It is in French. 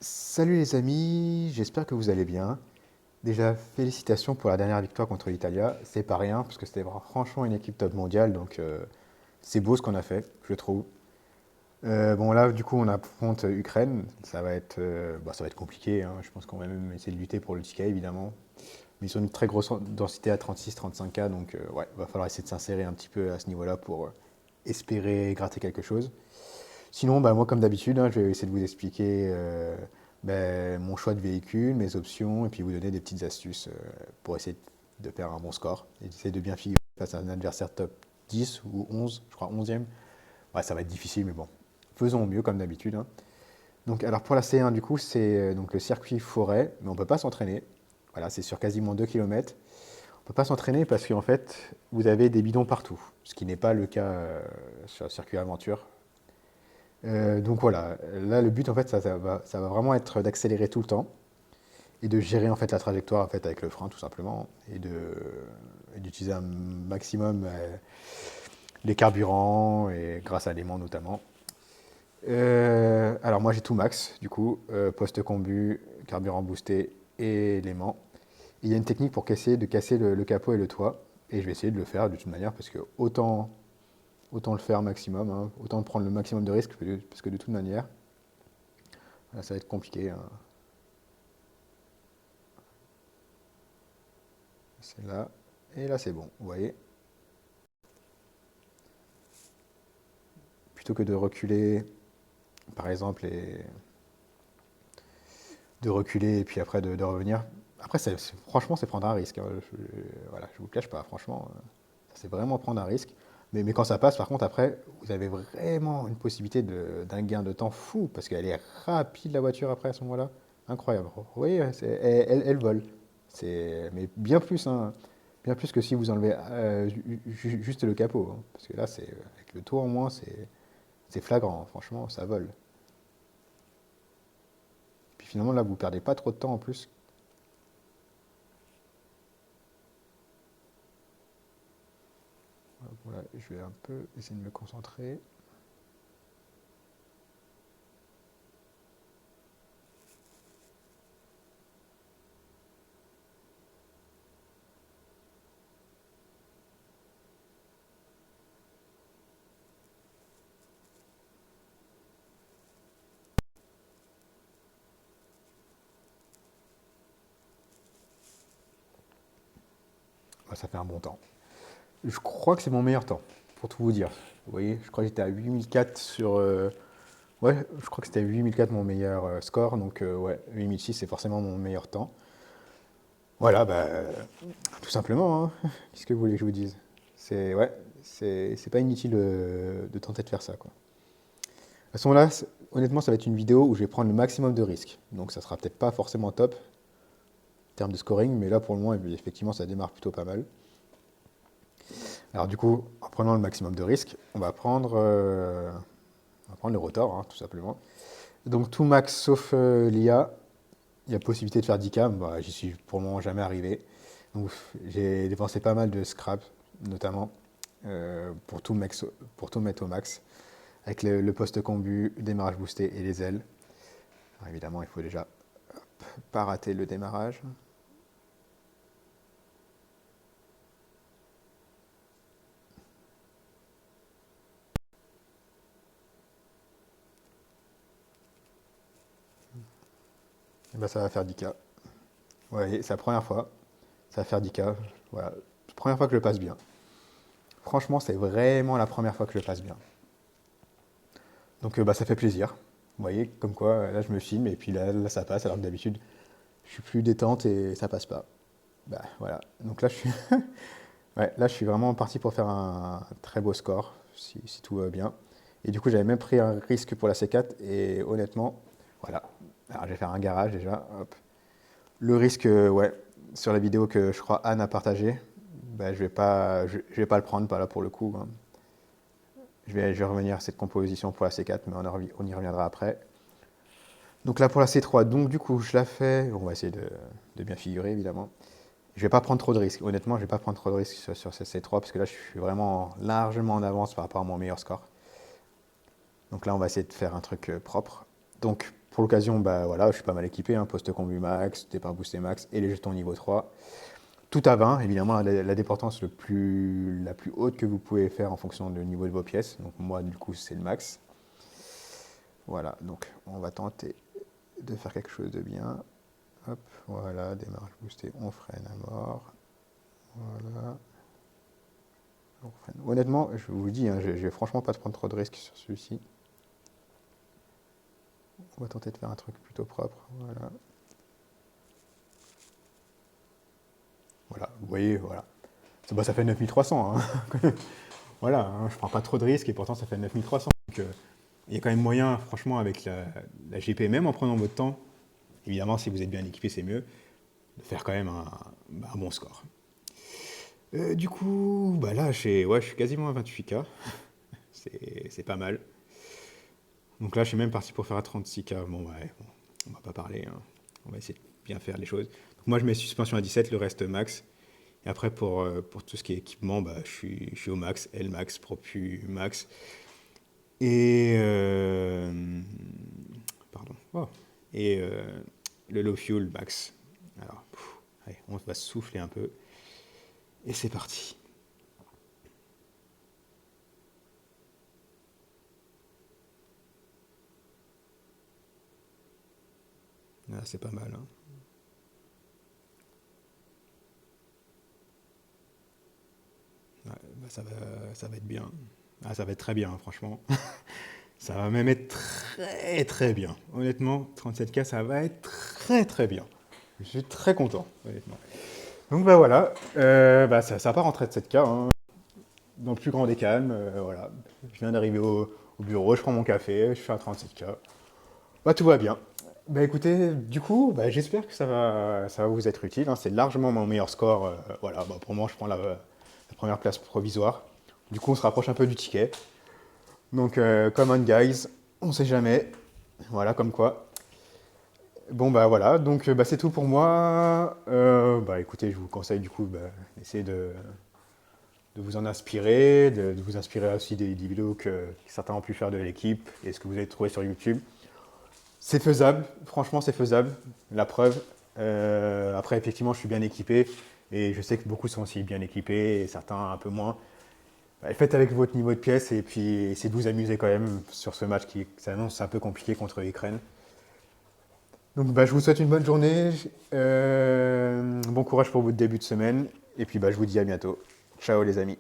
Salut les amis, j'espère que vous allez bien. Déjà, félicitations pour la dernière victoire contre l'Italia. C'est pas rien, parce que c'était franchement une équipe top mondiale, donc c'est beau ce qu'on a fait, je trouve. Bon là, du coup, on affronte Ukraine. Ça va être compliqué, hein. Je pense qu'on va même essayer de lutter pour le ticket, évidemment. Mais ils ont une très grosse densité à 36-35K, donc ouais, va falloir essayer de s'insérer un petit peu à ce niveau-là pour espérer gratter quelque chose. Sinon, bah, moi, comme d'habitude, hein, je vais essayer de vous expliquer mon choix de véhicule, mes options, et puis vous donner des petites astuces pour essayer de faire un bon score et d'essayer de bien figurer face à un adversaire top 10 ou 11, je crois 11e. Ouais, ça va être difficile, mais bon, faisons au mieux, comme d'habitude, hein. Donc, alors pour la C1, du coup, c'est donc le circuit forêt, mais on ne peut pas s'entraîner. Voilà, c'est sur quasiment 2 km. On ne peut pas s'entraîner parce qu'en fait, vous avez des bidons partout, ce qui n'est pas le cas sur le circuit aventure. Donc voilà, là le but en fait ça va vraiment être d'accélérer tout le temps et de gérer en fait la trajectoire en fait avec le frein tout simplement et d'utiliser un maximum les carburants et grâce à l'aimant notamment. Alors moi j'ai tout max du coup, poste combu, carburant boosté et l'aimant. Il y a une technique pour essayer de casser le capot et le toit et je vais essayer de le faire de toute manière parce que autant le faire maximum, hein, autant prendre le maximum de risques parce que de toute manière là, ça va être compliqué, hein. C'est là. Et là, c'est bon. Vous voyez, plutôt que de reculer, par exemple, et de reculer et puis après de revenir. Après, franchement, c'est prendre un risque, hein. Voilà, je vous cache pas. Franchement, c'est vraiment prendre un risque. Mais quand ça passe, par contre, après, vous avez vraiment une possibilité d'un gain de temps fou parce qu'elle est rapide la voiture après à ce moment-là. Incroyable. Vous voyez, elle vole. Mais bien plus, hein. Bien plus que si vous enlevez juste le capot, hein. Parce que là, avec le tour en moins, c'est flagrant, hein. Franchement, ça vole. Puis finalement, là, vous perdez pas trop de temps en plus. Voilà, je vais un peu essayer de me concentrer. Ouais, ça fait un bon temps. Je crois que c'est mon meilleur temps, pour tout vous dire. Vous voyez, je crois que j'étais à 8004 sur... ouais, je crois que c'était à 8004 mon meilleur score. Donc, ouais, 8006, c'est forcément mon meilleur temps. Voilà, bah, tout simplement, hein. Qu'est-ce que vous voulez que je vous dise? Ouais, c'est pas inutile de tenter de faire ça, quoi. À ce moment-là, honnêtement, ça va être une vidéo où je vais prendre le maximum de risques. Donc, ça sera peut-être pas forcément top en termes de scoring, mais là, pour le moment, effectivement, ça démarre plutôt pas mal. Alors, du coup, en prenant le maximum de risques, on va prendre le rotor, hein, tout simplement. Donc, tout max sauf l'IA. Il y a possibilité de faire 10K. Bah, j'y suis pour le moment jamais arrivé. Donc, j'ai dépensé pas mal de scrap, notamment, pour tout mettre au max. Avec le poste combu, le démarrage boosté et les ailes. Alors, évidemment, il faut déjà pas rater le démarrage. Et ben, ça va faire 10K. Ouais, c'est la première fois. Ça va faire 10K. Voilà. Première fois que je le passe bien. Franchement, c'est vraiment la première fois que je le passe bien. Donc, bah, ça fait plaisir. Vous voyez, comme quoi, là, je me filme et puis là, ça passe, alors que d'habitude, je suis plus détente et ça passe pas. Bah, voilà. Donc là, ouais, là, je suis vraiment parti pour faire un très beau score, si tout va bien. Et du coup, j'avais même pris un risque pour la C4 et honnêtement, voilà. Alors, je vais faire un garage déjà. Hop. Le risque, ouais, sur la vidéo que je crois Anne a partagée, bah, je vais pas le prendre, pas là pour le coup, hein. Je vais revenir à cette composition pour la C4, mais on y reviendra après. Donc là pour la C3, donc du coup je la fais, on va essayer de bien figurer évidemment. Je vais pas prendre trop de risques, honnêtement je vais pas prendre trop de risques sur cette C3 parce que là je suis vraiment largement en avance par rapport à mon meilleur score. Donc là on va essayer de faire un truc propre. Donc Pour l'occasion, bah voilà, je suis pas mal équipé, hein, poste combu max, départ boosté max et les jetons niveau 3. Tout à 20, évidemment, la déportance la plus haute que vous pouvez faire en fonction du niveau de vos pièces. Donc moi, du coup, c'est le max. Voilà, donc on va tenter de faire quelque chose de bien. Hop, voilà, démarrage boosté, on freine à mort. Voilà. On freine. Honnêtement, je vous dis, hein, je vais franchement pas prendre trop de risques sur celui-ci. On va tenter de faire un truc plutôt propre. Voilà. Voilà, vous voyez, voilà. Ça fait 9300. Hein. Voilà, hein, je prends pas trop de risques et pourtant ça fait 9300. Donc il y a quand même moyen, franchement, avec la GP, même en prenant votre temps, évidemment, si vous êtes bien équipé, c'est mieux, de faire quand même un bon score. Du coup, bah là, je suis quasiment à 28K. C'est pas mal. Donc là, je suis même parti pour faire à 36K. Bon, ouais, bon, on va pas parler. Hein. On va essayer de bien faire les choses. Donc moi, je mets suspension à 17, le reste max. Et après, pour tout ce qui est équipement, bah, je suis au max, L max, Propu max. Et. Pardon. Oh. Et le low fuel max. Alors, allez, on va souffler un peu. Et c'est parti. Ah, c'est pas mal. Hein. Ouais, bah, ça va être bien. Ah, ça va être très bien, franchement. Ça va même être très très bien. Honnêtement, 37K, ça va être très très bien. Je suis très content, honnêtement. Donc bah voilà, ça va pas rentrer de 7K, hein. Dans le plus grand des calmes, voilà. Je viens d'arriver au bureau, je prends mon café, je fais un 37K. Bah tout va bien. Bah écoutez, du coup, bah, j'espère que ça va vous être utile. Hein. C'est largement mon meilleur score. Voilà, bah, pour moi, je prends la première place provisoire. Du coup, on se rapproche un peu du ticket. Donc, come on guys, on sait jamais. Voilà, comme quoi. Bon, bah voilà, donc bah, c'est tout pour moi. Bah écoutez, je vous conseille du coup d'essayer de vous en inspirer, de vous inspirer aussi des vidéos que certains ont pu faire de l'équipe et ce que vous avez trouvé sur YouTube. C'est faisable, franchement c'est faisable, la preuve. Après effectivement je suis bien équipé et je sais que beaucoup sont aussi bien équipés et certains un peu moins. Bah, faites avec votre niveau de pièce et puis essayez de vous amuser quand même sur ce match qui s'annonce un peu compliqué contre l'Ukraine. Donc bah, je vous souhaite une bonne journée, bon courage pour votre début de semaine et puis bah, je vous dis à bientôt. Ciao les amis.